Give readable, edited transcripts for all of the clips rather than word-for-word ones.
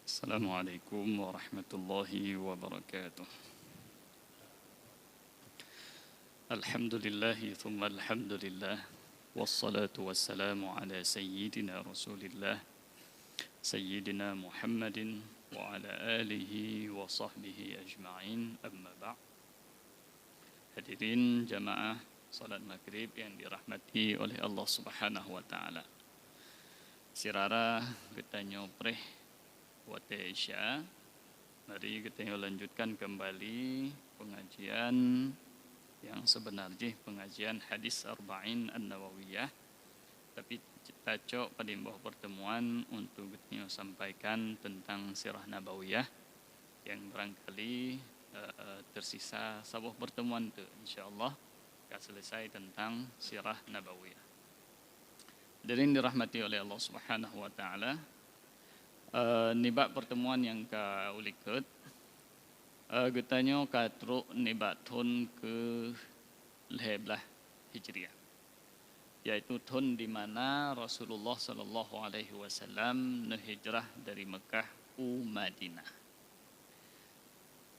Assalamualaikum warahmatullahi wabarakatuh. Alhamdulillahi thumma alhamdulillah. Wassalatu wassalamu ala sayyidina rasulillah Sayyidina Muhammadin wa ala alihi wa sahbihi ajma'in, amma ba' Hadirin jamaah salat maghrib yang dirahmati oleh Allah subhanahu wa ta'ala. Sirara kita nyopreh wate Isya. Mari kita lanjutkan kembali pengajian yang sebenarnya pengajian hadis Arba'in An-Nawawiyah. Tapi kita cok pada bawah pertemuan untuk kita sampaikan tentang sirah Nabawiyah yang barangkali tersisa sebuah pertemuan tu insyaallah akan selesai tentang sirah Nabawiyah. Dan dirahmati oleh Allah Subhanahu wa taala. Nibak pertemuan yang ka ulikut getanyo ka truk nibak tahun ke 11 Hijriah, yaitu tahun di mana Rasulullah sallallahu alaihi wasallam hijrah dari Mekah ke Madinah.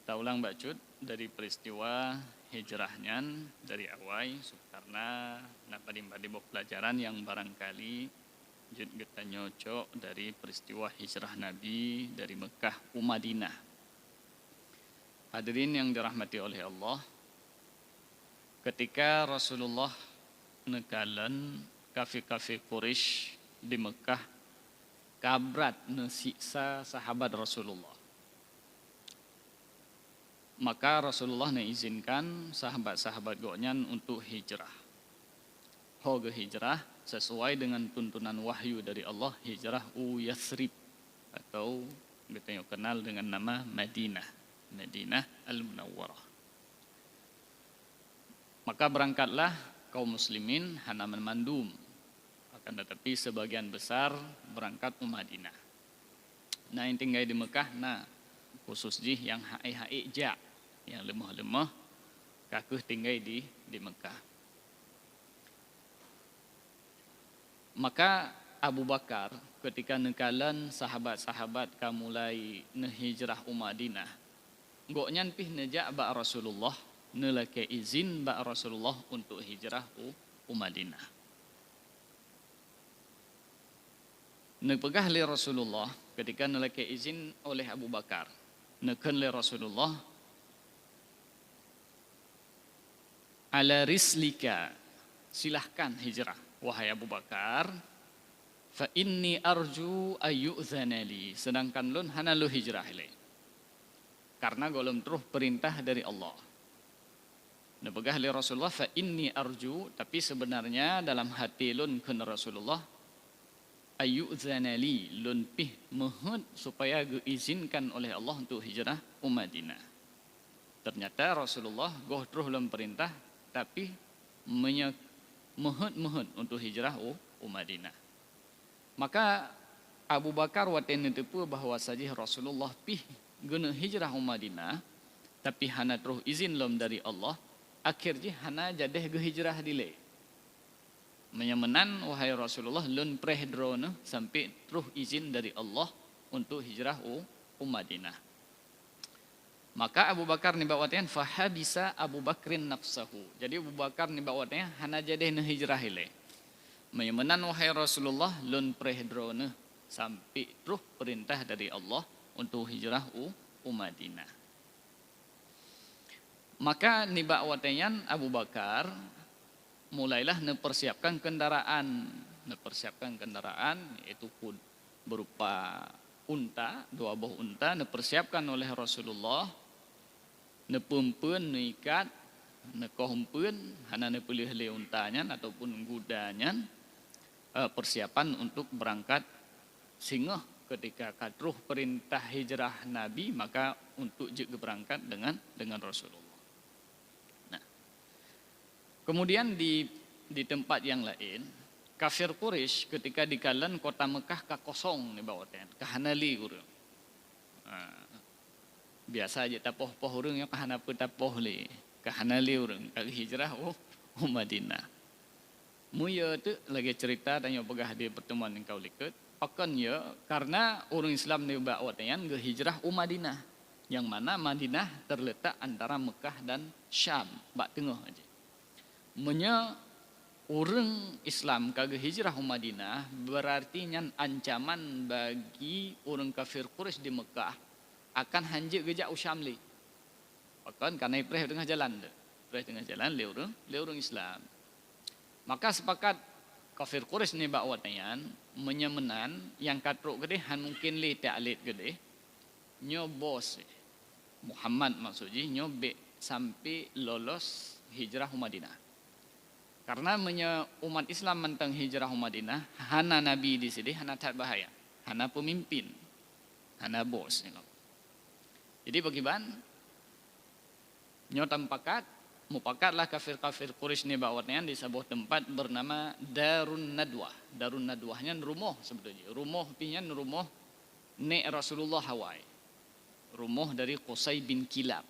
Kita ulang bacut dari peristiwa hijrahnya dari awal karena nak pada pelajaran yang barangkali jud kita nyocok dari peristiwa hijrah Nabi dari Mekah ke Madinah. Hadirin yang dirahmati oleh Allah, ketika Rasulullah nekalan kafir-kafir Quraisy di Mekah kabrat nesiksa sahabat Rasulullah, maka Rasulullah mengizinkan sahabat-sahabat goknyan untuk hijrah. Hoga hijrah sesuai dengan tuntunan wahyu dari Allah, hijrah Yathrib atau kita kenal dengan nama Madinah, Madinah Al-Munawwarah. Maka berangkatlah kaum muslimin hanaman mandum, akan tetapi sebagian besar berangkat ke Madinah. Nah, yang tinggal di Mekah, nah khusus yang hai-hai ja, yang lemah-lemah kakuh tinggal di Mekah. Maka Abu Bakar ketika nekalan sahabat-sahabat kamulai nehijrah Madinah, goknyan pih nejak ba Rasulullah nelake izin ba Rasulullah untuk hijrah Madinah. Nepegah li Rasulullah ketika nelake izin oleh Abu Bakar, neken li Rasulullah ala rislika, silahkan hijrah wahai Abu Bakar, fa inni arju ayyu'zana li, sedangkan lun hana lu hijrah le, karena golem terus perintah dari Allah. Nepegah li Rasulullah fa inni arju, tapi sebenarnya dalam hati lun kena Rasulullah ayyu'zana li, lun pih mohon supaya diizinkan oleh Allah untuk hijrah Madinah. Ternyata Rasulullah goh terus dalam perintah, tapi mohon untuk hijrah Madinah. Maka Abu Bakar waten tepu bahwa saja Rasulullah pih guna hijrah Madinah, tapi hana terus izin lom dari Allah, akhirnya hana jadeh ge hijrah dile. Menyamenan wahai Rasulullah lun prehdrona sampai terus izin dari Allah untuk hijrah Madinah. Maka Abu Bakar nibawatnya fahabisa Abu Bakrin nafsahu. Jadi Abu Bakar nibawatnya hana jadeh ne hijrah ile. Menyamenan wahai Rasulullah lun prehdrona sampai terus perintah dari Allah untuk hijrah Madinah. Maka nibawatnya Abu Bakar mulailah mempersiapkan kendaraan, yaitu berupa unta, 2 buah unta dipersiapkan oleh Rasulullah, nepempen, neikat, nekohempen, hana nepilih le untanya ataupun gudanya, persiapan untuk berangkat singgah ketika kadruh perintah hijrah Nabi, maka untuk juga berangkat dengan Rasulullah. Nah, kemudian di tempat yang lain, kafir Quraisy ketika dikalan kota Mekah kakosong di bawahnya, kahanali urang. Biasa aja tapoh-poh urang yang kahana petapoh le, kahanali urang kali hijrah Madinah. Muya tu lagi cerita dan yang pegah di pertemuan yang kau likut, akan ya karena orang Islam ni bawatan ke hijrah Madinah, yang mana Madinah terletak antara Mekah dan Syam, bak tengah aja. Menya orang Islam kagak hijrah Madinah berarti nyan ancaman bagi orang kafir Quraisy di Mekah akan hanjik gejak Syamli. Bahkan karena Ibrahim tengah jalan le orang Islam. Maka sepakat kafir Quraisy ni bakwatayan menyemenan yang katruk gede han mungkin le ta'lid gede nyo bos Muhammad maksudnya nyo be sampai lolos hijrah Madinah. Karena umat Islam mentang hijrah Madinah, hana nabi di sini hana tak bahaya, hana pemimpin, hana bos. Jadi bagaimana? Nyo tampakat, mupakatlah kafir-kafir Quraisy ni bawatnya di sebuah tempat bernama Darun Nadwah. Darun Nadwahnya rumah sebetulnya. Rumah pinyan rumah nek Rasulullah Hawaii. Rumah dari Qusay bin Kilab.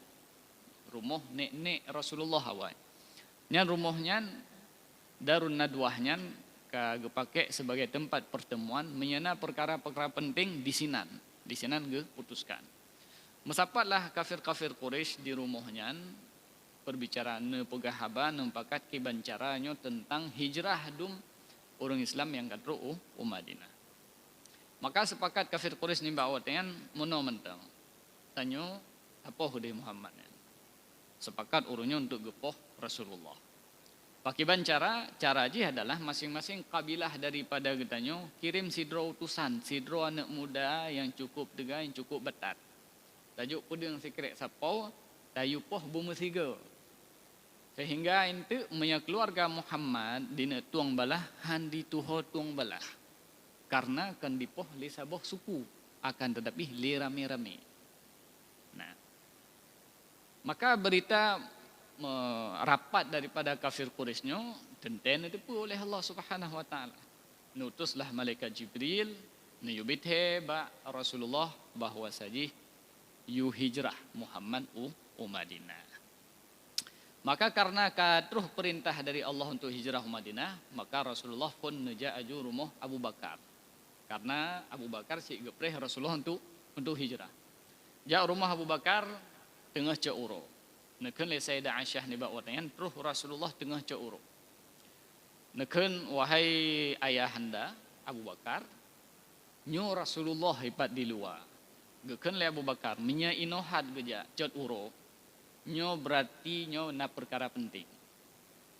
Rumah nek Rasulullah Hawaii. Nyan rumahnya Darun Nadwahnya kagak pakai sebagai tempat pertemuan menyana perkara-perkara penting di sinan. Di sinan ge putuskan. Mesapatlah kafir-kafir Quraisy di rumahnya perbicaraan pegahaba nempakat kibancaranya tentang hijrah dum orang Islam yang kadru Madinah. Maka sepakat kafir Quraisy ni bawatan mono mentang. Tanyo apa hudai Muhammad. Sepakat urunya untuk gepoh Rasulullah. Pakiban cara aja adalah masing-masing kabilah daripada getanyo kirim sidro utusan, sidro anak muda yang cukup tega, yang cukup betat. Tajuk pudeng sekret sapau, tayu poh bumi tiga. Sehingga itu punya keluarga Muhammad dina tuang balah handi tuho tuang balah. Karena kan dipoh li saboh suku, akan tetapi li rame-rame. Nah, maka berita rapat daripada kafir Quraisynya tenten itu pun oleh Allah Subhanahu wa taala. Nutuslah malaikat Jibril niyubithe ba Rasulullah bahwa saji yu hijrah Muhammad Madinah. Maka karena katruh perintah dari Allah untuk hijrah Madinah, maka Rasulullah pun neja'aju rumah Abu Bakar. Karena Abu Bakar si gepreh Rasulullah untuk hijrah. Ja rumah Abu Bakar tengah ceuro. Neken le Sayyidah Aisyah ni bawatan truh Rasulullah tengah ceuro. Neken wahai ayahanda Abu Bakar, nyo Rasulullah hipat di luar. Geken le Abu Bakar minya inohat geja cet uro. Nyo berarti nyo na perkara penting.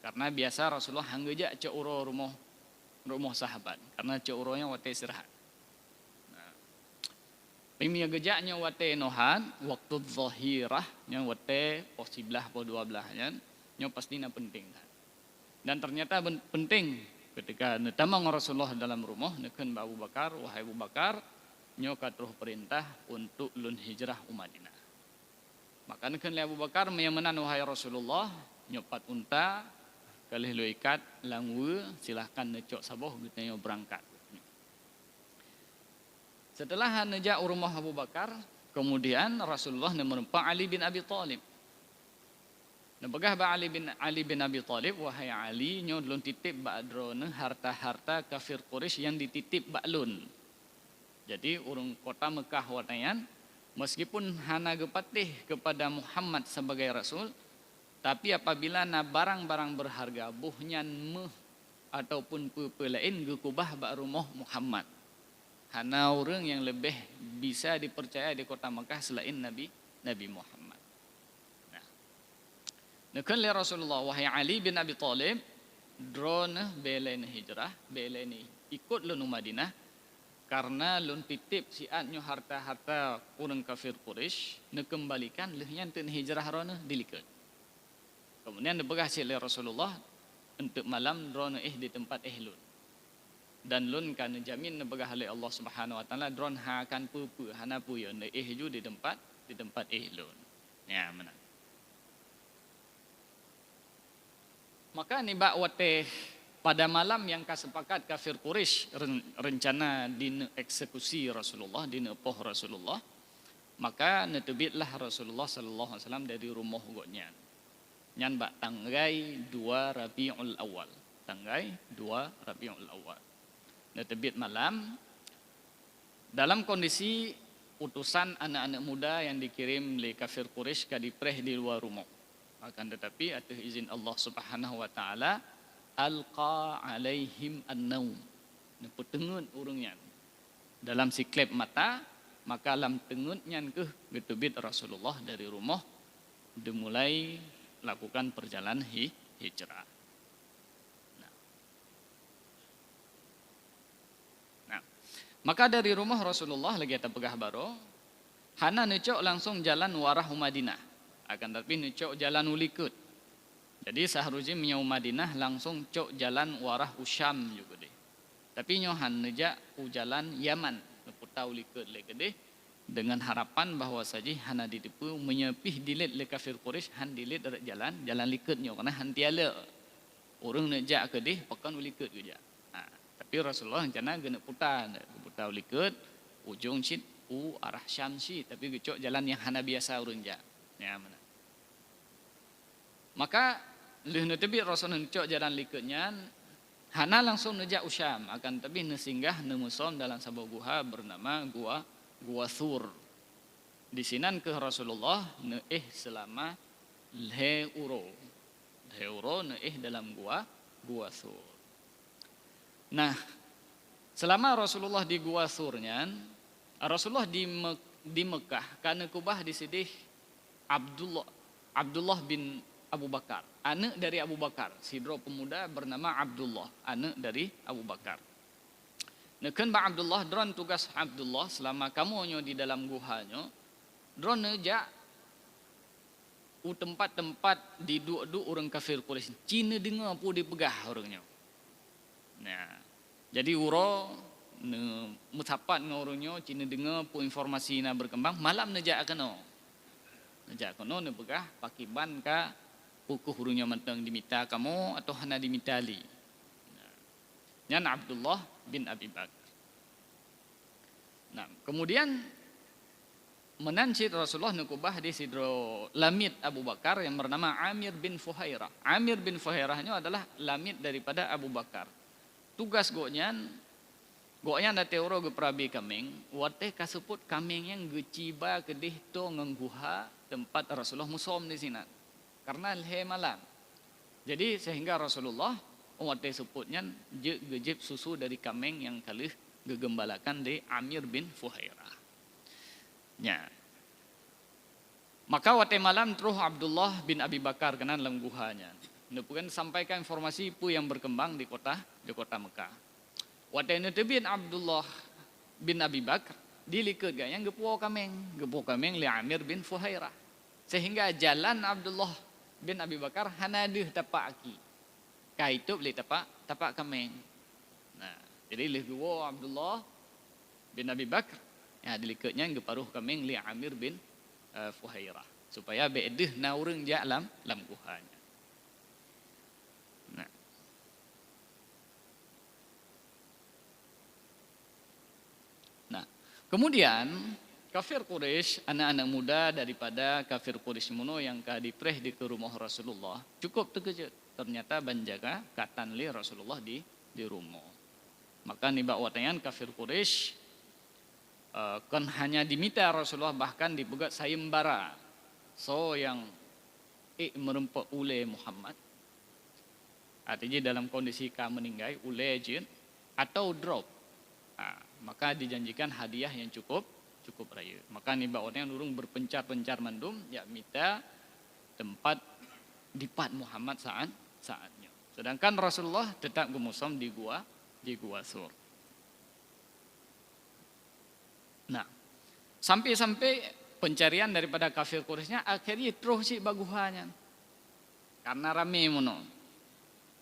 Karena biasa Rasulullah hanggeja cet uro rumah sahabat. Karena cet uronya wate istirahat. Pimia gejaknya wate nohan waktu zahirah nya wate posiblah po dua belahnya nya pasti na penting. Dan ternyata penting ketika netamang Rasulullah dalam rumah neken Abu Bakar, wahai Abu Bakar, nyo katruh perintah untuk lun hijrah Madinah. Maka neken Abu Bakar menyamanan wahai Rasulullah nyopat unta kalih lu ikat langwe silahkan necok saboh gitu berangkat. Setelah nejak rumah Abu Bakar, kemudian Rasulullah menempa Ali bin Abi Thalib. Nebegah ba Ali bin Abi Thalib, wahai Ali, nyo lun titip ba drone harta-harta kafir Quraisy yang dititip ba lun. Jadi urung kota Mekah watayan, meskipun hana gepatih kepada Muhammad sebagai Rasul, tapi apabila na barang-barang berharga buhnyan ataupun pelain gekubah ba rumah Muhammad. Hana orang yang lebih bisa dipercaya di kota Mekah selain Nabi Muhammad. Nah, nekan le Rasulullah wahai Ali bin Abi Thalib drone belain hijrah, belain ikut lun Madinah karena lun titip siatnyo harta-harta orang kafir Quraisy nekembalikan lehnya ten hijrah rona dilikut. Kemudian dibegah le Rasulullah untuk malam drone di tempat lun. Dan lun kan jamin nebegah oleh Allah Subhanahu wa taala drone ha akan pupu hana puyo ne ju di tempat lun. Ya mana. Maka ni bak wate pada malam yang kasepakat kafir Quraisy rencana dieksekusi Rasulullah, dinepoh Rasulullah, maka netebitlah Rasulullah sallallahu alaihi wasallam dari rumah goknya. Nyan bak tanggai 2 Rabiul Awal. Tanggai 2 Rabiul Awal. Netebit malam dalam kondisi utusan anak-anak muda yang dikirim oleh kafir Quraisy ke dipreh di luar rumah. Akan tetapi atas izin Allah Subhanahu wa taala alqa alaihim an-naum. Nempu tengut urungnya dalam siklep mata, maka alam tengutnya ke getubit Rasulullah dari rumah dimulai lakukan perjalanan hijrah. Nah, maka dari rumah Rasulullah lagi atas pegah baro, hana necok langsung jalan warah Madinah. Akan tapi necok jalan ulikut. Jadi seharusnya menyau Madinah langsung cok jalan warah Usyam juga deh. Tapi nyohan nejak jalan Yaman, neputau ulikut lagi deh. Dengan harapan bahwa saja hana ditipu menyepih dilit le kafir Quraisy han dilit dari jalan likutnya karena han tiala orang nejak ke deh pakan ulikut juga. Nah, tapi Rasulullah rencana gena putar ulikut ujung cit arah Syam cit tapi gecok jalan yang hana biasa orang jak. Ya mana. Maka leuh tebi Rasul ngecok jalan likutnya hana langsung nejak Usyam akan tapi nesinggah nemusom dalam sebuah gua bernama Gua Thur. Di sinan ke Rasulullah neeh selama leuro neeh dalam gua Thur. Nah, selama Rasulullah di Gua Thurnya, Rasulullah di Mekah karena kubah di sidih Abdullah bin Abu Bakar, anak dari Abu Bakar, sidro pemuda bernama Abdullah, anak dari Abu Bakar. Neken ba Abdullah dron tugas Abdullah selama kamu nyo di dalam guhanyo, dron nejak tempat-tempat di du orang kafir Quraisy. Cina dengar pu dipegah orangnya. Nah, jadi uro ne mutapat ngorongnya Cina dengar pu informasi na berkembang malam nejak keno. Nejak keno ne pegah pakiban ka pukuh hurungnya mentang diminta kamu atau hana dimitali. Nyan Abdullah bin Abi Bakar. Nah, kemudian menancit Rasulullah nukubah di sidro lamit Abu Bakar yang bernama Amir bin Fuhairah. Amir bin Fuhairahnya adalah lamit daripada Abu Bakar. Tugas goknya ada teoro ge prabi kameng, wate kasuput kameng yang geciba kedih to ngengguha tempat Rasulullah musom di sini. Karena lehe malam. Jadi sehingga Rasulullah wate suputnya gejib susu dari kameng yang kalih gegembalakan di Amir bin Fuhairah. Ya. Maka wate malam terus Abdullah bin Abi Bakar kena dalam guhanya. Nepukan sampaikan informasi pu yang berkembang di kota Mekah. Wate netebin Abdullah bin Abi Bakar dilikut gayang gepuo kameng li Amir bin Fuhairah. Sehingga jalan Abdullah bin Abi Bakar hanadih tapak aki. Kaitub li tapak kameng. Nah, jadi li guo Abdullah bin Abi Bakar ya dilikutnya geparuh kameng li Amir bin Fuhairah supaya beedeh na urang ja lam guhanya. Nah, kemudian kafir Quraisy, anak-anak muda daripada kafir Quraisy muno yang kadipreh di ke rumah Rasulullah cukup terkejut. Ternyata banjaga katan li Rasulullah di rumah. Maka nibak watayan kafir Quraisy kan hanya diminta Rasulullah bahkan dipegat sayembara. So yang merempak ule Muhammad. Artinya dalam kondisi ka meninggal ule jin atau drop. Maka dijanjikan hadiah yang cukup raya. Maka nibak watayan urung berpencar-pencar mandum ya minta tempat dipat Muhammad saatnya. Sedangkan Rasulullah tetap gemusam di gua Sur. Nah, sampai pencarian daripada kafir Quraisynya akhirnya terus si baguhannya. Karena rame mono.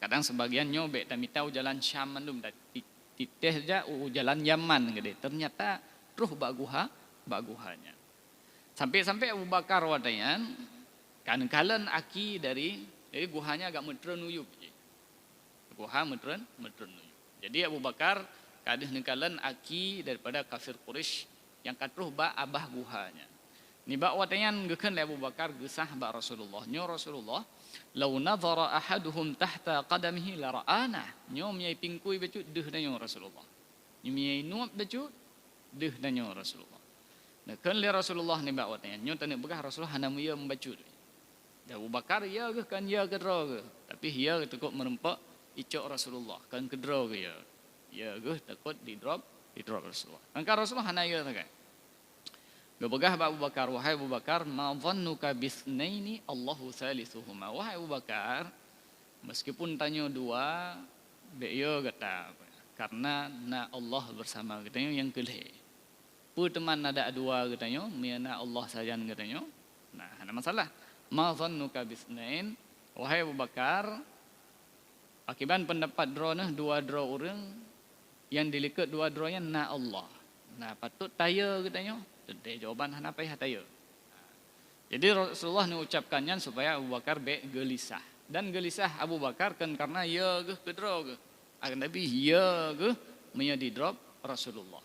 Kadang sebagian nyobek tapi tahu jalan Syam mandum titeh aja jalan Yaman gede. Ternyata terus baguhannya. Sampai Abu Bakar wadayan kan kalen aki dari guhanya agak metren uyup. Guha metren uyup. Jadi Abu Bakar kadih nekalan aki daripada kafir Quraisy yang katruh ba abah guhanya. Ni ba watayan geukeun le Abu Bakar gesah ba Rasulullah. Nyo Rasulullah, "Law nadhara ahaduhum tahta qadamihi la ra'ana." Nyo miai pingkui becu deuh na nyo Rasulullah. Nyo miai nuap becu deh danyo Rasulullah. Nah kan li Rasulullah ni bawa tanya nyo tanya begah Rasulullah hana muya membaca. Dan Abu Bakar ya ke kan ya kedra ke. Tapi ya takut merempak icok Rasulullah kan kedra ke ya. Ya ke takut di drop Rasulullah. Angka Rasulullah hana ya tak. Gabagah Abu Bakar, wahai Abu Bakar, ma dhannuka bisnaini Allahu salisuhuma. Wahai Abu Bakar, meskipun tanya dua, beyo kata karena na Allah bersama katanya yang kelih. Teman ada dua katanya, miana Allah sajan katanya. Nah, ada masalah. Ma dhannuka bisnain, wahai Abu Bakar, akibat pendapat drone dua draw orang yang dilikat dua drawnya na Allah. Nah, patut taya katanya. Jadi jawaban apa ya taya. Jadi Rasulullah ni ucapkannya supaya Abu Bakar gelisah. Dan gelisah Abu Bakar kan karena ya ke kedra ke. Akan tapi ya ke menjadi drop Rasulullah.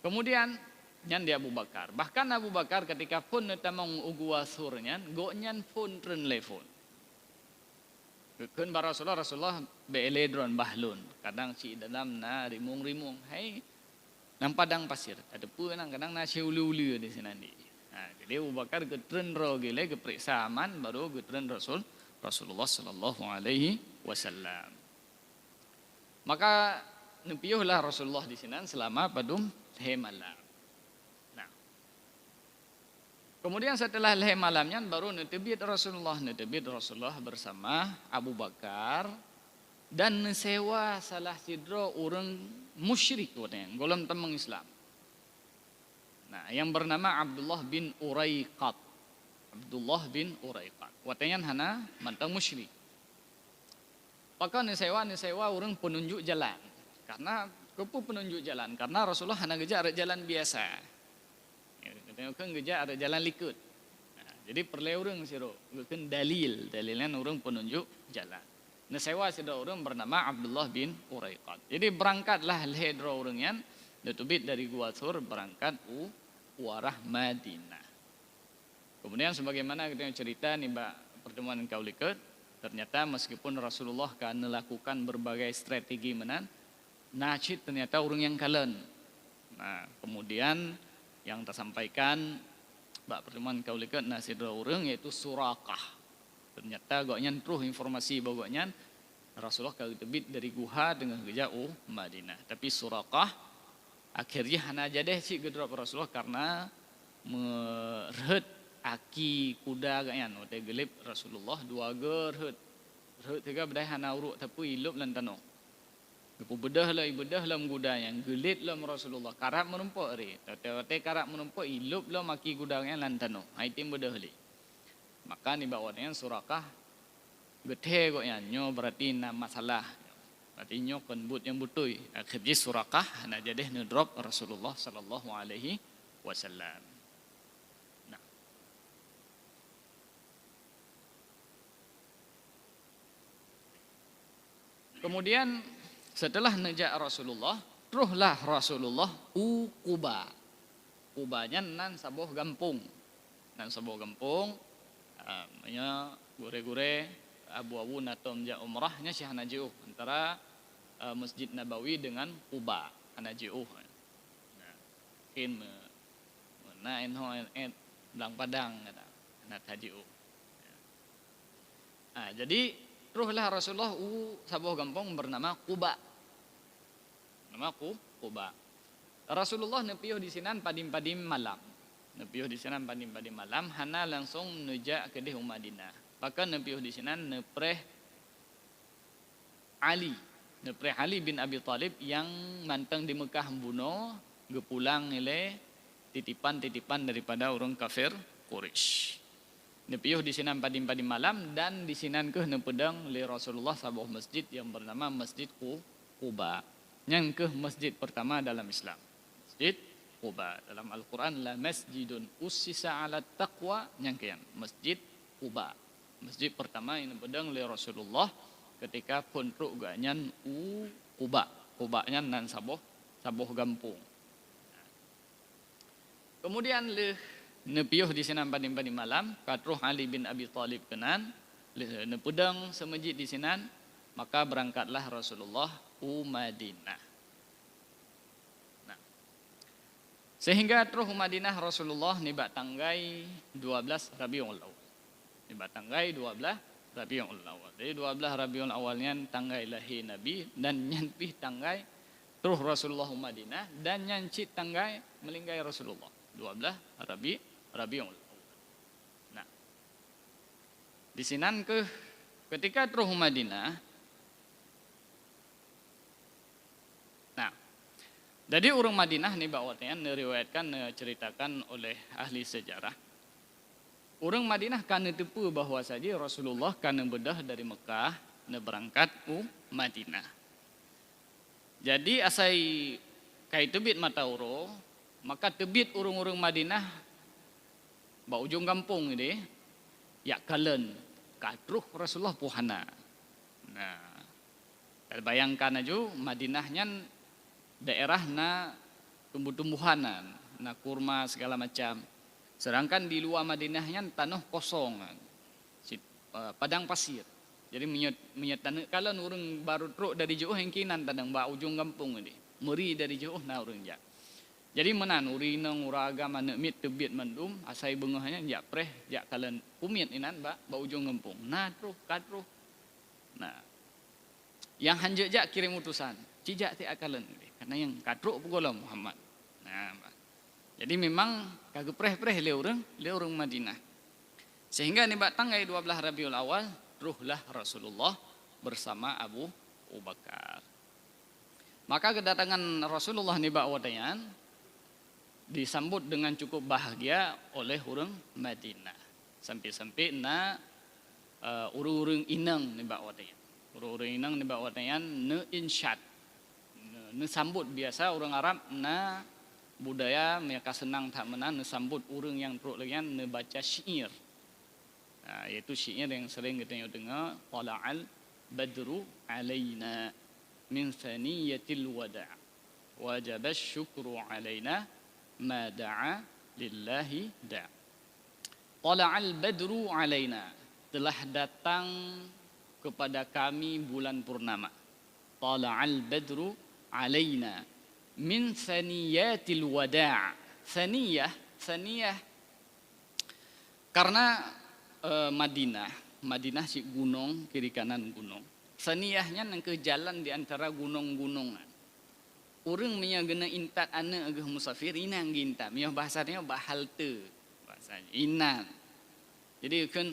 Kemudian nyan dia Abu Bakar. Bahkan Abu Bakar ketika pun netamang ugua surnya, goknyan pun telefon. Keun Rasulullah beeledron bahlun. Kadang si dalam na rimung-rimung. Hai nang padang pasir. Ada pun nang kadang na uli-uli di sini nanti. Nah, jadi Abu Bakar getren ro gile geperiksa aman baru getren Rasulullah sallallahu alaihi wasallam. Maka nepiyuhlah Rasulullah di sini selama padum malam. Nah. Kemudian setelah malamnya baru netebit Rasulullah bersama Abu Bakar dan sewa salah sidro orang musyrik golongan temeng Islam. Nah, yang bernama Abdullah bin Uraiqat. Watanya hana mantang musyrik. Maka nisewa orang penunjuk jalan. Karena kepu penunjuk jalan karena Rasulullah hana geja ada jalan biasa. Ya, katanya kan geja ada jalan likut. Nah, jadi perlu orang siro, kan dalilnya orang penunjuk jalan. Nisewa sida orang bernama Abdullah bin Uraiqat. Jadi berangkatlah lehedro orang yang ditubit dari Gua Thur berangkat arah Madinah. Kemudian sebagaimana kita cerita nih pertemuan kau lihat, ternyata meskipun Rasulullah kan melakukan berbagai strategi Najid ternyata orang yang kalen. Nah, kemudian yang tersampaikan pertemuan kau lihat nasidra orang yaitu Surakah. Ternyata goknya terus informasi bahwa Rasulullah kalau tebit dari guha dengan jauh Madinah. Tapi Surakah akhirnya hana jadeh si gedrop Rasulullah karena merhet aki kuda gaknya note gelip Rasulullah dua gerhet. Gerhet tiga bedai hana uruk tapi ilup lantano. Ibu bedah lah kuda yang gelit lah Rasulullah karap menumpuk ri. Tete karap menumpuk ilup lah maki kuda gaknya lantano. Haitim bedah li. Maka ni bawanya Surakah gethe goknya nyo berarti na masalah. Berarti nyo konbut yang butui. Akhirnya Surakah na jadeh ngedrop Rasulullah sallallahu alaihi wasallam. Nah. Kemudian setelah nejak Rasulullah, teruslah Rasulullah Quba. Qubanya nan sabuh gampung. Nya gure-gure abu-abu natom ja umrahnya si hana jauh antara Masjid Nabawi dengan Quba hana jauh. Nah, kin nain ho belang padang kata hana jauh. Nah, jadi teruslah Rasulullah sabuh gampung bernama Quba. Nama Quba. Rasulullah nepiyuh di sinan padim-padim malam. Nepiyuh di sana padim-padim malam, hana langsung nuja ke di Madinah. Bahkan nepiyuh di sana nepreh Ali bin Abi Thalib yang mantang di Mekah bunuh, gepulang ile titipan-titipan daripada orang kafir Quraisy. Nepiyuh di sana padim-padim malam dan di sana ke nepedang li Rasulullah sabuh masjid yang bernama Masjid Quba. Yang ke masjid pertama dalam Islam. Masjid Quba. Dalam Al-Quran la masjidun ussisa ala taqwa nyangkian Masjid Quba. Masjid pertama yang pedang oleh Rasulullah ketika pondok ganyan Quba. Quba-nya nan saboh gampung. Kemudian le nepiyuh di sana padim-padim malam katruh Ali bin Abi Thalib kenan le nepedang semajid di sana maka berangkatlah Rasulullah Madinah. Sehingga terus Madinah Rasulullah nibak tanggai 12 Rabiul Awal. Nibak tanggai 12 Rabiul Awal. Jadi 12 Rabiul Awalnya tanggai lahir Nabi dan nyanpih tanggai terus Rasulullah Madinah dan nyancit tanggai melinggai Rasulullah. 12 Rabiul Awal. Nah, di sinan ketika terus Madinah. Nah, jadi orang Madinah nih bawatnya diriwayatkan ceritakan oleh ahli sejarah. Orang Madinah kana tepu bahwa saja Rasulullah kana bedah dari Mekah berangkat ke Madinah. Jadi asai kai tebit matauro, maka tebit urung-urung Madinah ba ujung kampung ini ya kalen kadruh Rasulullah puhana. Nah, bayangkan aja Madinahnya daerah na tumbuh-tumbuhanan, na kurma segala macam. Sedangkan di luar Madinahnya tanah kosong, padang pasir. Jadi menyet tanah kalau orang baru truk dari jauh hengkinan tadang ba ujung kampung ini, meri dari jauh na orang ja. Jadi menan urinang uraga mana mit tebit mendum asai bengahnya ja preh ja kalen kumit inan ba ujung kampung. Nah truk kadruh. Nah, yang hanjak ja kirim utusan, cijak ti akalan karena yang kadruh pugala Muhammad. Nah, jadi memang kagak preh-preh le orang Madinah. Sehingga ni tanggal 12 Rabiul Awal ruhlah Rasulullah bersama Abu Bakar. Maka kedatangan Rasulullah ni wadayan disambut dengan cukup bahagia oleh orang Madinah. Sampai-sampai urung-urung inang ni wadayan. Urung-urung inang ni wadayan ne insyad. Ne sambut biasa orang Arab na budaya mereka senang tak menan sambut orang yang perut lagi baca syair. Yaitu syair yang sering kita dengar tala'al badru alaina min thaniyatil wada' wajaba syukru alaina ma da'a lillahi da'. Tala'al badru alaina, telah datang kepada kami bulan purnama. Tala'al badru alaina min thaniyatil wada'. Thaniyah karena Madinah si gunung, kiri kanan gunung. Thaniyahnya nang ke jalan di antara gunung-gunungan. Urang menya gena intat ana agah musafir inang ginta. Menya bahasanya bahalte. Bahasanya inan. Jadi kan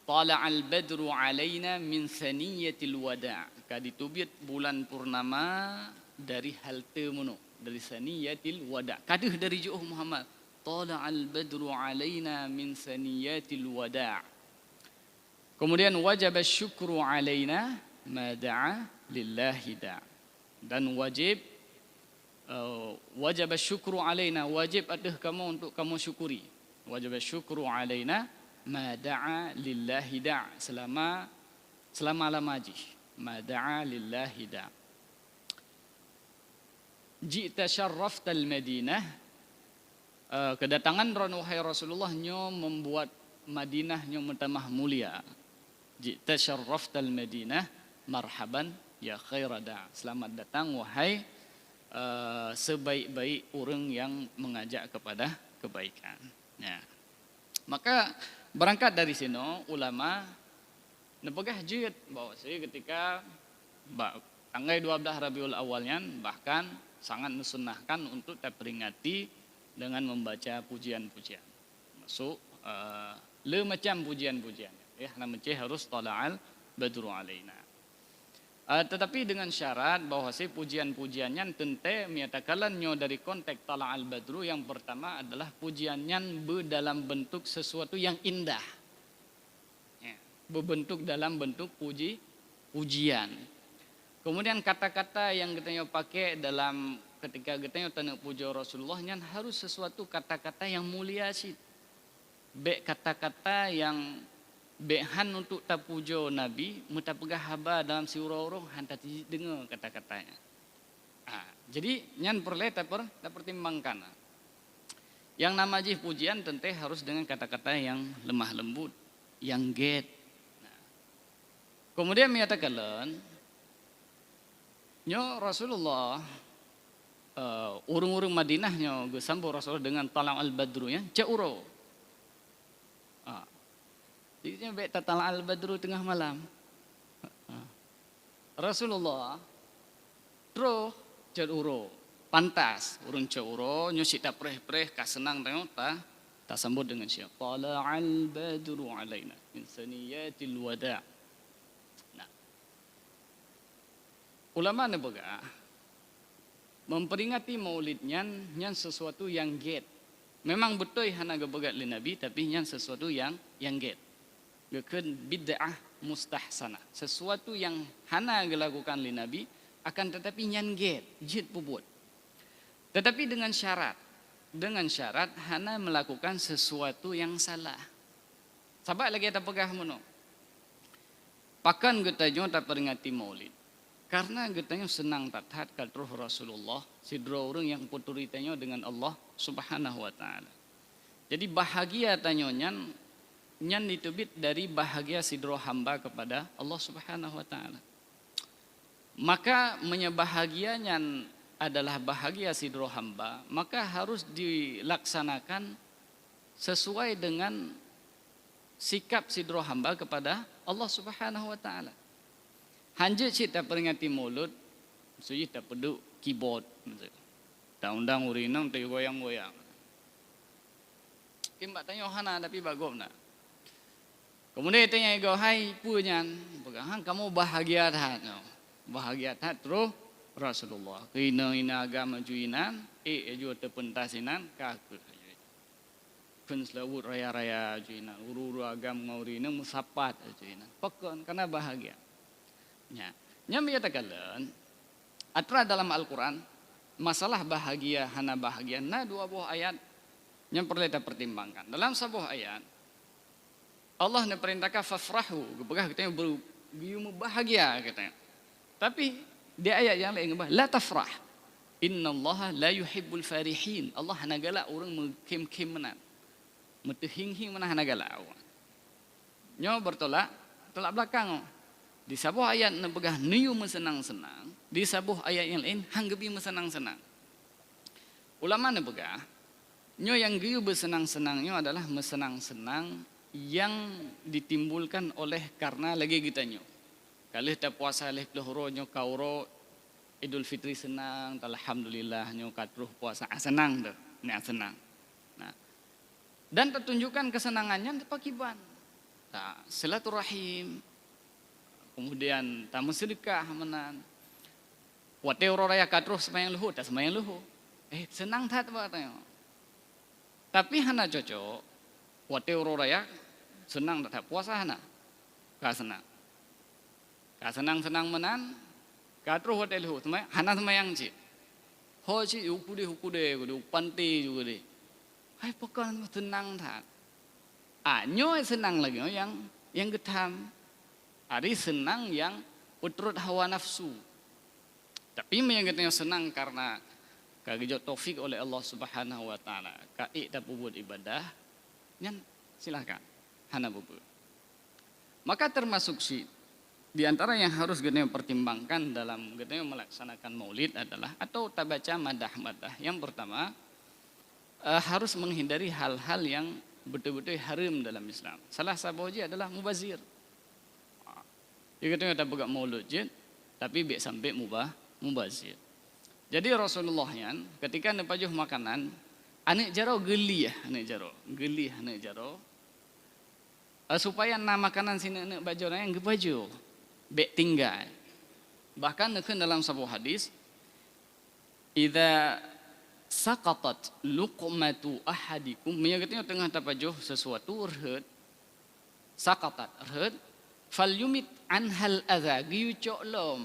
tala'al badru alaina min thaniyatil wada'. Kaditubit bulan purnama dari halte mono, dari saniyatil wada'. Kaduh dari jauh Muhammad. Tala'al badru alaina min saniyatil wada'. Kemudian wajib syukru alaina ma da'a lillahi da'. Dan wajib syukru alaina, wajib aduh kamu untuk kamu syukuri. Wajib syukru alaina ma da'a lillahi da'. Selama lamaji. Ma da'a lillahi da'. Ji'ta syarraftal Madinah, kedatangan wahai Rasulullah nyo membuat Madinah nyo bertambah mulia. Ji'ta syarraftal Madinah marhaban ya khairada. Selamat datang wahai sebaik-baik orang yang mengajak kepada kebaikan. Ya. Maka berangkat dari sini ulama nepegah jid bahwa ketika tanggal 12 Rabiul Awalnya bahkan sangat mesunahkan untuk terperingati dengan membaca pujian-pujian. Masuk le macam pujian-pujian. Ya, namanya harus tala'al badru alaina. Tetapi dengan syarat bahwa pujian-pujiannya tente menyatakannya dari konteks tala'al badru yang pertama adalah pujiannya dalam bentuk sesuatu yang indah. Ya, berbentuk dalam bentuk pujian. Kemudian kata-kata yang kita pakai dalam ketika kita tanya puja Rasulullah harus sesuatu kata-kata yang mulia sih. Baik kata-kata yang behan untuk tapujo Nabi, mutapegah haba dalam siurau-urau hantar dengar kata-katanya. Jadi nyan perle pertimbangkan. Yang nama pujian tentu harus dengan kata-kata yang lemah lembut, yang get. Kemudian menyatakan nyo Rasulullah urung-urung Madinahnya ge sambung Rasulullah dengan talang al-badru ya cauro. Jadi bet talang al-badru tengah malam. Rasulullah tro cauro pantas urung cauro nyo sik tak preh-preh ka senang tengok ta sambut dengan siapa tala'al badru alaina min saniyatil wada'. Nah, ulama ne boga memperingati maulid nyan sesuatu yang get. Memang betul hana gebegat li Nabi tapi nyan sesuatu yang get. Gekeun bid'ah mustahsanah. Sesuatu yang hana dilakukan li Nabi akan tetapi nyan get, jid puput. Tetapi dengan syarat hana melakukan sesuatu yang salah. Sabak lagi kita pegah mono. Pakan kita jo tak peringati maulid. Karena getanya senang tathat kalruh Rasulullah sidro orang yang puturitanya dengan Allah Subhanahu wa taala. Jadi bahagia tanyonya nyan ditubit dari bahagia sidro hamba kepada Allah Subhanahu wa taala. Maka menyebahagianya adalah bahagia sidro hamba, maka harus dilaksanakan sesuai dengan sikap sidro hamba kepada Allah Subhanahu wa taala. Hanje cita peringati mulut, suji tak peduk keyboard, tak undang urinam tak goyang-goyang. Kimbak tanya hana tapi bagus nak. Kemudian tanya ego hai punyan, pegang kamu bahagia tak? Bahagia tak terus Rasulullah. Ina agama juinan, juga terpentasinan kaku. Kun selawut raya-raya juinan, uru-uru agama ngaurinam musapat juinan. Pekon karena bahagia. Nya menyatakan atra dalam Al-Quran masalah bahagia hana bahagia nah dua buah ayat yang perlu kita pertimbangkan. Dalam sebuah ayat Allah perintahkan fafrahu, kepegah katanya bergium bahagia katanya. Tapi di ayat yang lain la tafrah. Innallaha la yuhibbul farihin. Allah hana galak orang mengkim-kim menan. Metehing-hing mana hana galak. Nyo bertolak belakang. Di sebuah ayat yang pegah niu mensenang-senang, di sebuah ayat yang lain hanggebi mensenang-senang. Ulama ne pegah nyo yang giu bersenang-senangnya adalah mensenang-senang yang ditimbulkan oleh karena lagi kita nyo. Kalih tak puasa leh pelhoro nyo kauro Idul Fitri senang, alhamdulillah nyo katruh puasa senang dah, ni senang. Nah, dan tertunjukkan kesenangannya pakiban. Nah, silaturahim. Kemudian tamu sedekah menan. Wate raya katruh semayang luhu, tak semayang luhu. Senang tak batanya. Tapi hana cocok. Wate raya senang tak puasa hana. Ka senang. Ka senang menan. Katruh wate luhu semayang hana semayang ci. Ho ci ukude upanti juga deh. Hai pokoknya senang tak. Nyo senang lagi yang getam. Hari senang yang utrut hawa nafsu. Tapi yang katanya senang karena kagejot taufik oleh Allah Subhanahu wa taala. Kaik tak buat ibadah, nyan silakan hana bubut. Maka termasuk di antara yang harus kita pertimbangkan dalam kita melaksanakan maulid adalah atau tabaca madah-madah. Yang pertama harus menghindari hal-hal yang betul-betul haram dalam Islam. Salah satunya adalah mubazir. Dia kata tak buka maulud je, tapi biak sampai mubazir. Jadi Rasulullah yang ketika nepajuh makanan, anak jaro geli anak jaro. Supaya na makanan sini anak baju yang baju, biak tinggal. Bahkan nekun dalam sebuah hadis, idza saqatat luqmatu ahadikum, menyatakan tengah tapajuh sesuatu rehet, saqatat rehet. Fal yumit anhal adha giyu cok lom.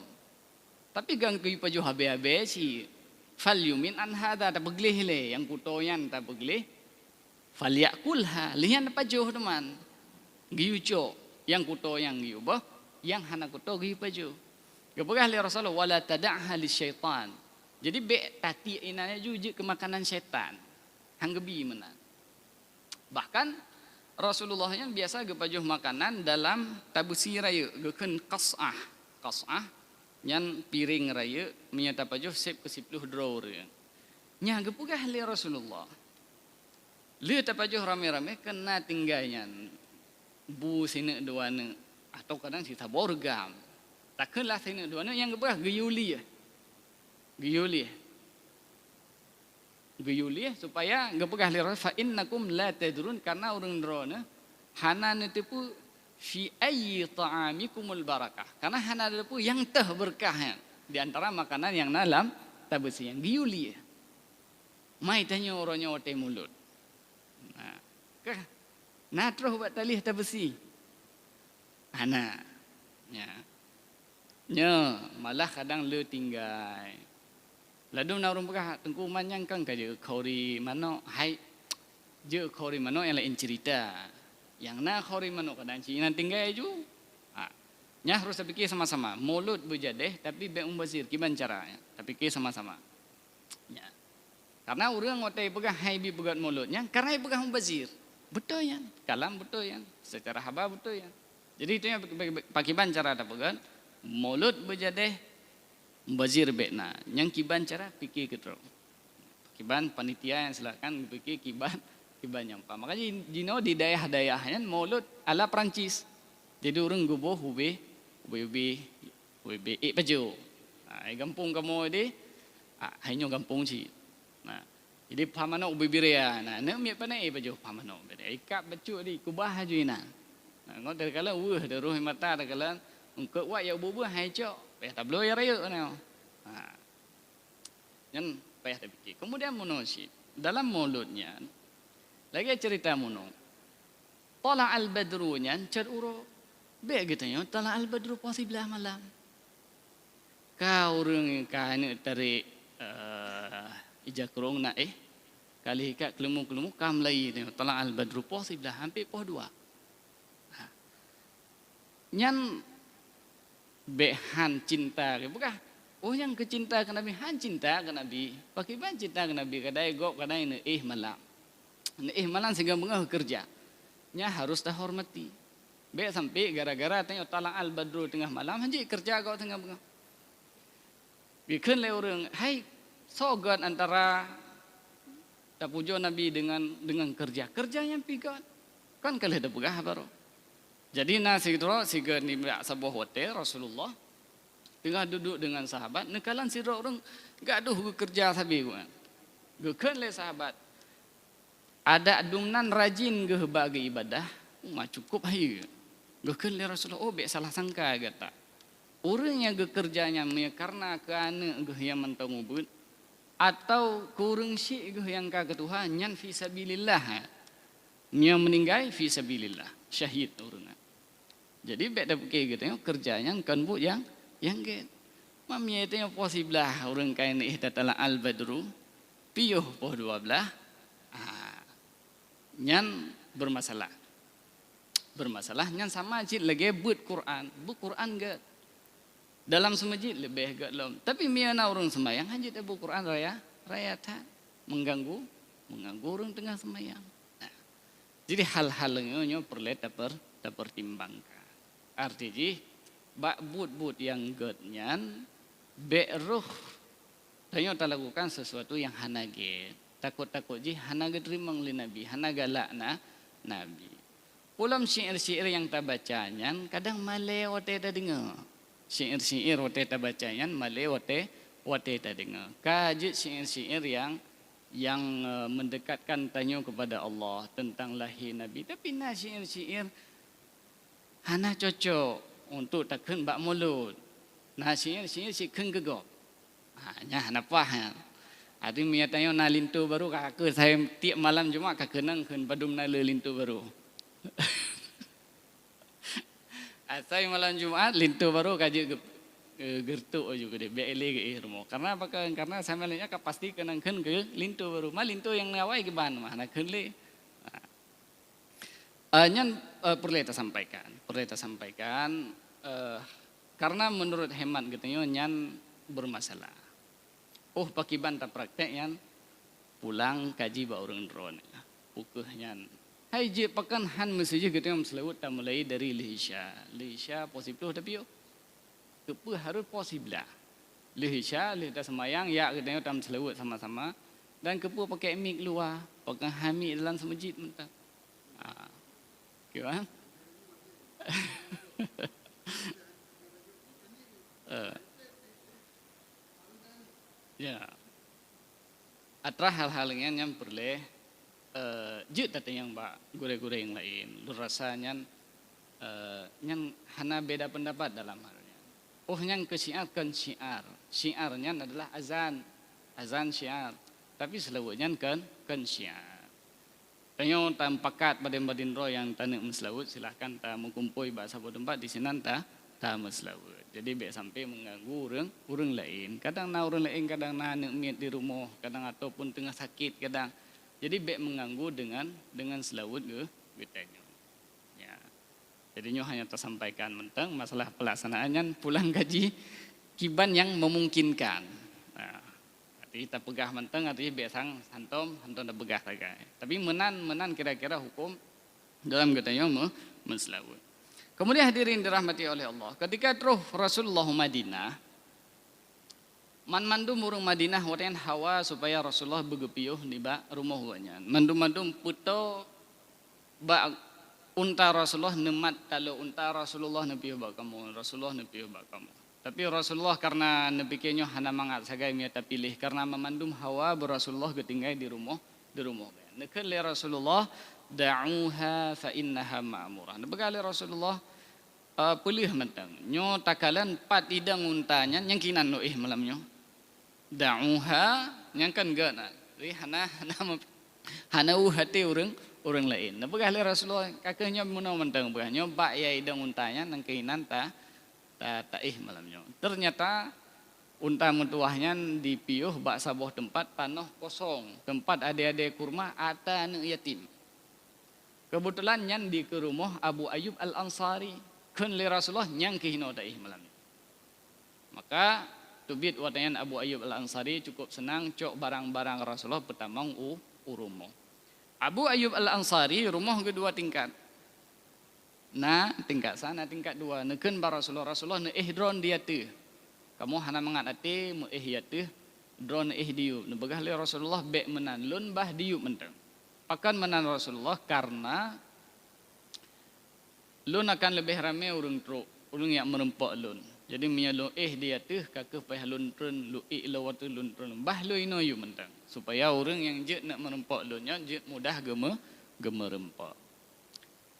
Tapi gang giyu paju habe-habe si. Fal yumin anhada tak beglih le. Yang kutoyan tak beglih. Fal yakulha. Lihan paju teman. Giyu cok. Yang kutoyan giyu bah. Yang hana kuto giyu paju. Kepegah li Rasulullah. Wala tada'ha li syaitan. Jadi be tati inanya juji ke makanan syaitan. Hanggebi menan. Bahkan Rasulullah yang biasa gepajuh makanan dalam tabusi raya geken qas'ah yang piring raya menyata pajuh sep ke 10 drawer. nya gepugah li Rasulullah. Lu tapajuh rame-rame kena tinggalnya bu sini duana atau kadang sita borgam. Takkanlah sini duana yang gepugah geyuli ya. Geyuli supaya gepugah li Rasul fa innakum la tadrun karena orang drone hana netipu fi ayyi ta'amikumul barakah. Karena hana netipu yang teh berkah di antara makanan yang dalam tabesi yang geyuli ya. Mai tanya orangnya otai mulut. Nah terus buat talih tak besi. Anak. Nya malah kadang le tinggal. Lalu nak orang pegah tengku manyang kan kaje khori mano hai je khori mano yang lain cerita. Yang nak khori mano kadang cina tinggal ju. Nya harus fikir sama-sama. Mulut berjadeh tapi be umbazir kiban caranya. Tapi fikir sama-sama. Ya. Karena orang ngotai pegah hai bi pegat mulutnya karena hai pegah umbazir. Betul ya, kalam betul ya, secara haba betul ya. Jadi itu yang pakiban cara ada pegan, mulut berjadeh, bazir bekna. Yang kiban cara fikir ketro. Kiban panitia yang silakan fikir kiban nyampah. Makanya jino di daerah-daerahnya mulut ala Perancis. Jadi orang guboh ube pajo. Gampung kamu ini, hanya gampung sih. Jadi pamano ubibiria na mi panai baju pamano beda ikap baju di kubah juina ngot dari kala dari roh mata dari kala engkau wa ya bubu hai cok payah tablo ya rayu na yang payah terpikir. Kemudian manusia dalam mulutnya lagi cerita muno tala al badrunya cer uro be gitu ya tala al badru posibelah malam kau orang kan tarik ijakrong na kali hikak kelemu kam lai tala al badru poh sebelah hampir poh dua. Nyan behan cinta ke bukan? Oh yang kecinta ke Nabi han cinta ke Nabi. Pakai ban cinta ke Nabi kadai gok kadai malam. Malam sehingga mengah kerja. Nya harus dah hormati. Be sampai gara-gara tengok tala al badru tengah malam haji kerja gok tengah mengah. Bikin le orang hai sogat antara tak pujo Nabi dengan kerja yang pikat kan kalau ada pegah baru. Jadi nasi itu siga ni sebuah hotel Rasulullah tengah duduk dengan sahabat. Nekalan si orang gak aduh kerja sabi gua. Gekan le sahabat. Ada dumnan rajin ge bagi ibadah, mah cukup hai. Gekan le Rasulullah oh be salah sangka kata. Orang yang kerjanya karena keana yang mentang ubud atau kurang syik yang ka Tuhan nyan fi sabilillah. Yang meninggal fi sabilillah, syahid orang. Jadi beda pakai gitu kerjanya kan bu yang get. Mami itu yang posiblah orang kain ihdatala al badru piuh poh 12. Nyan bermasalah nyan sama cik lagi but Quran get. Dalam semajid lebih agak lom. Tapi miana orang sembahyang hanya ada buku Quran raya tak mengganggu orang tengah sembahyang. Nah, jadi hal-hal yang perlu dipertimbangkan. Artinya bak but yang getnyan beruh tanya tak lakukan sesuatu yang hanaget. Takut ji hanaget rimang li Nabi, hanagalak na Nabi. Ulam syair-syair yang tak bacanya kadang malay wate dah dengar. Syair-syair wate ta bacayan malay wate ta dengar. Kajit syair-syair yang mendekatkan tanya kepada Allah tentang lahir Nabi. Tapi nah syair-syair hana cocok untuk takkan bak mulut. Nah syair-syair sikeng gegok. Nya hana pah. Adi mia tanya na lintu baru kakak saya tiap malam cuma kakak nang keun padum na lintu baru. Asai malam Jumat lintu baru kaji gertu juga deh beli ke irmo. Karena apa? Karena saya melihatnya pasti kenangkan ke lintu baru. Mal lintu yang ngawai ke ban mah nak kenle. Nyan perlu kita sampaikan. Karena menurut hemat gitu nyan bermasalah. Oh pakai bantah praktek yang pulang kaji ba orang drone. Pukuh nyan. Hai je pakan han mesej gitu yang selawat tak mulai dari Lehisha positif tapi yo kepu harus positif lah. Lehisha lihita semayang ya gitu yang tam selawat sama-sama Dan kepu pakai mic luar, pakai hamid dalam masjid mentang. Kan? Ya. Atra hal-hal yang perlu jut tadi yang bak gure-gure yang lain. Lu rasanya yang hana beda pendapat dalam halnya. Oh yang ke syiar kan syiar. Syiarnya adalah azan syiar. Tapi selawatnya kan syiar. Tanyo tam pakat badin ro yang tanik meslawut silahkan ta mengumpui bahasa tempat di sini ta meslawut. Jadi biar sampai mengganggu orang lain. Kadang na orang lain kadang na nekmiat di rumah, kadang ataupun tengah sakit kadang. Jadi biar mengganggu dengan selawut ke tanyo. Ya. Jadi nyo hanya tersampaikan mentang masalah pelaksanaannya pulang gaji kiban yang memungkinkan. Nah, kita pegah menteng artinya biasang hantom dah pegah saja. Tapi menan kira-kira hukum dalam katanya menselawut. Kemudian hadirin dirahmati oleh Allah. Ketika terus Rasulullah Madinah, mandum urung Madinah warian hawa supaya Rasulullah begepiuh di bak rumah huanya. Mandum puto bak unta Rasulullah nemat kalau unta Rasulullah nepiuh bak kamu, Rasulullah nepiuh bak kamu. Tapi Rasulullah karena nepikirnya hana mangat sagai miata pilih karena memandum hawa Rasulullah ketinggai di rumah. Nekal Rasulullah da'uha fa innaha ma'murah. Nebegale Rasulullah pilih mentang. Nyo takalan 4 idang untanya yang kinan no malamnya. Da'uha yang kan gana. Jadi hana hati orang lain. Nebegale Rasulullah kakaknya munau mentang begahnya bak ya idang untanya nang kinan taih malamnya. Ternyata unta mentuahnya dipiuh bak sabuh tempat panoh kosong. Tempat adik-adik kurma ada anak yatim. Kebetulan yang di ke rumah Abu Ayyub Al-Ansari. Kun li Rasulullah yang kehino taih malamnya. Maka tubit watayan Abu Ayyub Al-Ansari cukup senang cok barang-barang Rasulullah pertamang rumah. Abu Ayyub Al-Ansari rumah kedua tingkat. Nah tingkat sana tingkat 2 neken bar Rasulullah ne drone dia tu kamu hana mangat ate mu ya tu drone diu nebegah le Rasulullah be menan lun bah diu menteng akan menan Rasulullah karena lun akan lebih ramai urang yang merempak lun jadi menyalo dia tu kakeh payah lun trun lu lo watu lun trun bah lu ino yu menteng supaya orang yang jet nak merempak lunnya jet mudah gemerempak.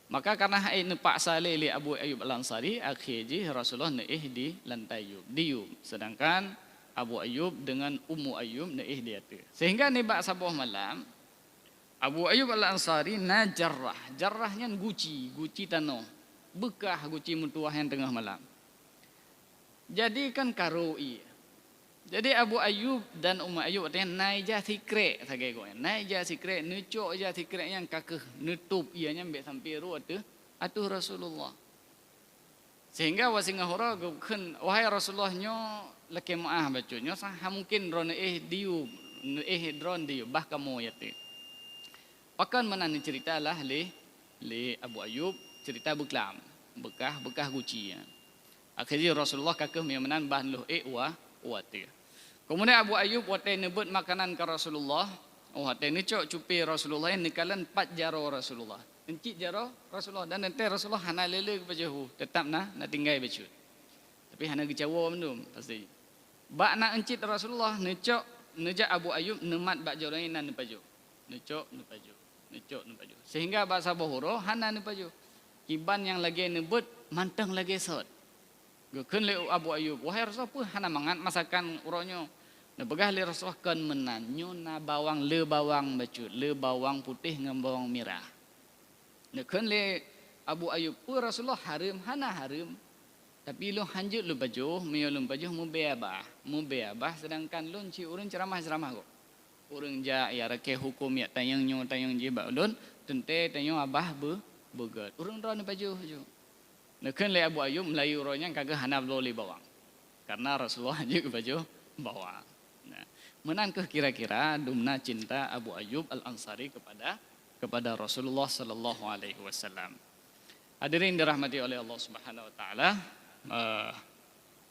Maka karena hai nepak saleh li Abu Ayyub Al-Ansari akhirnya Rasulullah naih di lantai diu sedangkan Abu Ayyub dengan Ummu Ayyub naih dia tu sehingga ni bak sabuh malam Abu Ayyub Al-Ansari na jarrahnya guci tanah bekah guci mentuah yang tengah malam jadi kan karoi jadi Abu Ayyub dan Ummu Ayyub artinya naija sikre sagai go naija sikre necok ja sikre yang kakeh nutup ianya mbek sampai ru atuh Rasulullah sehingga wasinga hora keun wahai Rasulullah nyo leke maah bacu nyo sah mungkin drone diu drone diu bah kamu ya tu pakan menan cerita lah le Abu Ayyub cerita beklam bekah guci ya akhirnya Rasulullah kakeh menan bah lu wati. Kemudian Abu Ayyub wate nebut makanan ke Rasulullah. Wate necok cupi Rasulullah yang nikalan 4 jaro Rasulullah. Encik jaro Rasulullah dan nanti Rasulullah hana lele ke bajahu. Tetap na tinggai baju. Tapi hana gecawa mendum pasti. Bak nak encik Rasulullah necok nejak Abu Ayyub nemat bak jaro ini nan baju. Necok baju. Sehingga bahasa bohoro hana baju. Kiban yang lagi nebut mantang lagi sot. Gekeun le Abu Ayyub wahai Rasul pun hana mangat masakan uronyo nebegah le Rasul kan menanyo na bawang bacut le bawang putih ngam bawang merah nekeun le Abu Ayyub pun Rasulullah harim hana harim tapi lu hanjut lu baju mu beabah sedangkan lu ci urang ceramah kok urang ja ya rake hukum ya tayang je ba ulun tente tanyo abah begat urang ron baju nekeun le Abu Ayyub Melayu ronya kagak hana loli bawang. Karena Rasulullah juga baju bawang. Nah, menankah kira-kira dumna cinta Abu Ayyub Al-Ansari kepada Rasulullah sallallahu alaihi wasallam. Hadirin dirahmati oleh Allah Subhanahu wa taala,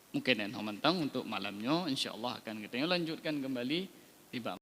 mungkin yang mentang untuk malamnya insyaallah akan kita lanjutkan kembali di bab